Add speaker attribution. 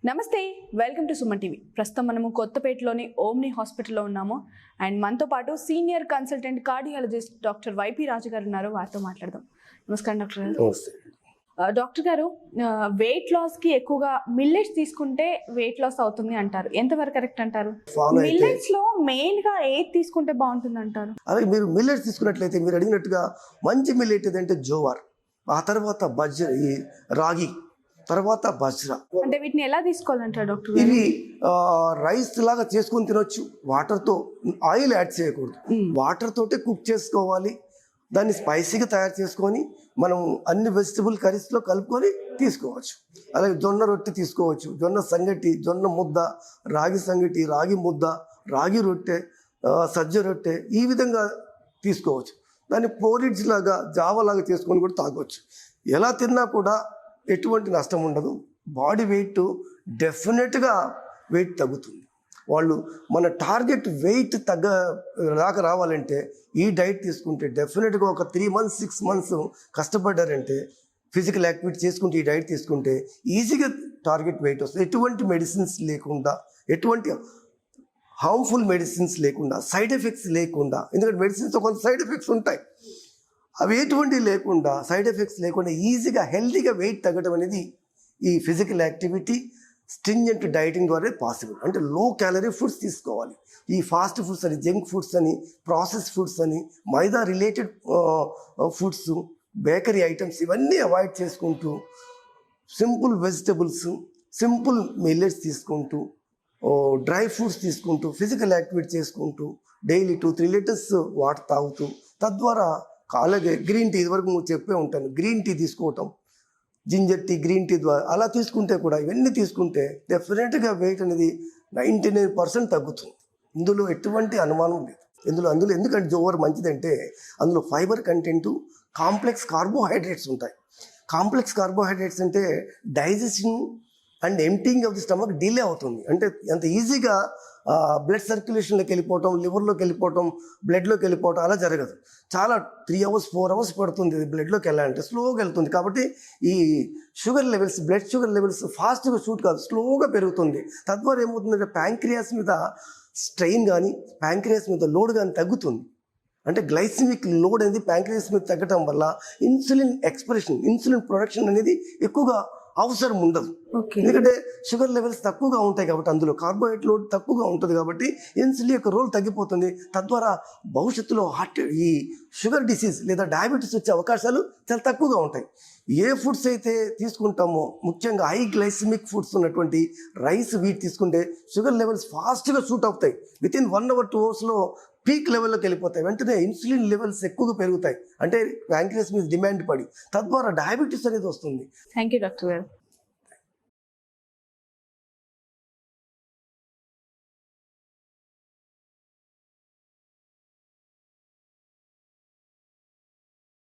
Speaker 1: నమస్తే, welcome to Suman TV. ప్రస్తుతం మనము కొత్తపేటలోని ఓమ్ని హాస్పిటల్లో ఉన్నాము. అండ్ మనతో పాటు senior consultant cardiologist doctor YP Raju గారు ఉన్నారు. వారితో మాట్లాడదాం. నమస్కారం డాక్టర్ గారు. డాక్టర్ గారు, వెయిట్ లాస్ కి ఎక్కువగా మిల్లెట్స్ తీసుకుంటే వెయిట్ లాస్ అవుతుంది అంటారు. ఎంతవరకు కరెక్ట్ అంటారు? మిల్లెట్స్ లో మెయిన్ గా ఏది తీసుకుంటే బాగుంటుంది అంటారు?
Speaker 2: అలాగే మీరు మిల్లెట్స్ తీసుకున్నట్లయితే మీరు అడిగినట్టుగా మంచి మిల్లెట్ ఏదంటే జోవార్, ఆ తర్వాత రాగి, తర్వాత బజ్రా.
Speaker 1: అంటే వీటిని ఎలా తీసుకోవాలంటారు డాక్టర్?
Speaker 2: ఇవి రైస్ లాగా చేసుకొని తినొచ్చు. వాటర్తో, ఆయిల్ యాడ్ చేయకూడదు. వాటర్ తోటే కుక్ చేసుకోవాలి. దాన్ని స్పైసీగా తయారు చేసుకొని మనం అన్ని వెజిటబుల్ కర్రీస్లో కలుపుకొని తీసుకోవచ్చు. అలాగే జొన్న రొట్టె తీసుకోవచ్చు, జొన్న సంగటి, జొన్న ముద్ద, రాగి సంగటి, రాగి ముద్ద, రాగి రొట్టె, సజ్జ రొట్టె, ఈ విధంగా తీసుకోవచ్చు. దాన్ని పోరిడ్జ్ లాగా, జావలాగా చేసుకొని కూడా తాగవచ్చు. ఎలా తిన్నా కూడా ఎటువంటి నష్టం ఉండదు. బాడీ వెయిట్ డెఫినెట్గా వెయిట్ తగ్గుతుంది. వాళ్ళు మన టార్గెట్ వెయిట్ దాకా రావాలంటే ఈ డైట్ తీసుకుంటే డెఫినెట్గా ఒక 3 months 6 months కష్టపడ్డారంటే, ఫిజికల్ యాక్టివిటీ చేసుకుంటే, ఈ డైట్ తీసుకుంటే ఈజీగా టార్గెట్ వెయిట్ వస్తుంది. ఎటువంటి మెడిసిన్స్ లేకుండా, ఎటువంటి హార్మ్ఫుల్ మెడిసిన్స్ లేకుండా, సైడ్ ఎఫెక్ట్స్ లేకుండా. ఎందుకంటే మెడిసిన్స్తో కొంత సైడ్ ఎఫెక్ట్స్ ఉంటాయి. అవి ఎటువంటి లేకుండా, సైడ్ ఎఫెక్ట్స్ లేకుండా ఈజీగా హెల్తీగా వెయిట్ తగ్గడం అనేది ఈ ఫిజికల్ యాక్టివిటీ, స్ట్రింజెంట్ డైటింగ్ ద్వారా పాసిబుల్. అంటే లో క్యాలరీ ఫుడ్స్ తీసుకోవాలి. ఈ ఫాస్ట్ ఫుడ్స్ అని, జంక్ ఫుడ్స్ అని, ప్రాసెస్ ఫుడ్స్ అని, మైదా రిలేటెడ్ ఫుడ్స్, బేకరీ ఐటమ్స్ ఇవన్నీ అవాయిడ్ చేసుకుంటూ, సింపుల్ వెజిటబుల్స్, సింపుల్ మిల్లెట్స్ తీసుకుంటూ, డ్రై ఫ్రూట్స్ తీసుకుంటూ, ఫిజికల్ యాక్టివిటీ చేసుకుంటూ, డైలీ 2-3 లీటర్స్ వాటర్ తాగుతూ, తద్వారా అలాగే గ్రీన్ టీ, ఇదివరకు చెప్పే ఉంటాను, గ్రీన్ టీ తీసుకోవటం, జింజర్ టీ, గ్రీన్ టీ ద్వారా అలా తీసుకుంటే కూడా, ఇవన్నీ తీసుకుంటే డెఫినెట్గా వెయిట్ అనేది 99% తగ్గుతుంది. ఇందులో ఎటువంటి అనుమానం లేదు. అందులో ఎందుకంటే జోవర్ మంచిదంటే అందులో ఫైబర్ కంటెంట్, కాంప్లెక్స్ కార్బోహైడ్రేట్స్ ఉంటాయి. కాంప్లెక్స్ కార్బోహైడ్రేట్స్ అంటే digestion and emptying of the stomach delay అవుతుంది. అంటే అంత ఈజీగా బ్లడ్ సర్క్యులేషన్లోకి వెళ్ళిపోవటం, లివర్లోకి వెళ్ళిపోవటం, బ్లడ్లోకి వెళ్ళిపోవటం అలా జరగదు. చాలా 3 hours 4 hours పడుతుంది బ్లడ్లోకి వెళ్ళాలంటే, స్లోగా వెళ్తుంది. కాబట్టి ఈ sugar levels, blood sugar levels ఫాస్ట్గా షూట్ కాదు, స్లోగా పెరుగుతుంది. తద్వారా ఏమవుతుందంటే ప్యాంక్రియాస్ మీద స్ట్రెయిన్ కానీ, ప్యాంక్రియాస్ మీద లోడ్ కానీ తగ్గుతుంది. అంటే గ్లైసిమిక్ లోడ్ అనేది ప్యాంక్రియాస్ మీద తగ్గటం వల్ల ఇన్సులిన్ ఎక్స్ప్రెషన్, ఇన్సులిన్ ప్రొడక్షన్ అనేది ఎక్కువగా అవసరం ఉండదు. ఎందుకంటే షుగర్ లెవెల్స్ తక్కువగా ఉంటాయి కాబట్టి, అందులో కార్బోహైడ్రేట్ లోడ్ తక్కువగా ఉంటుంది కాబట్టి ఇన్సులిన్ యొక్క రోల్ తగ్గిపోతుంది. తద్వారా భవిష్యత్తులో ఈ షుగర్ డిసీజ్ లేదా డయాబెటీస్ వచ్చే అవకాశాలు చాలా తక్కువగా ఉంటాయి. ఏ ఫుడ్స్ అయితే తీసుకుంటామో, ముఖ్యంగా హై గ్లైసిమిక్ ఫుడ్స్ ఉన్నటువంటి రైస్, వీట్ తీసుకుంటే షుగర్ లెవెల్స్ ఫాస్ట్గా షూట్ అవుతాయి. వితిన్ 1 hour 2 hours పీక్ లెవెల్లోకి వెళ్ళిపోతాయి. వెంటనే ఇన్సులిన్ లెవెల్స్ ఎక్కువగా పెరుగుతాయి. అంటే ప్యాంక్రియాస్ మీద డిమాండ్ పడి, తద్వారా డయాబెటీస్ అనేది వస్తుంది.
Speaker 1: థ్యాంక్ యూ డాక్టర్ గారు.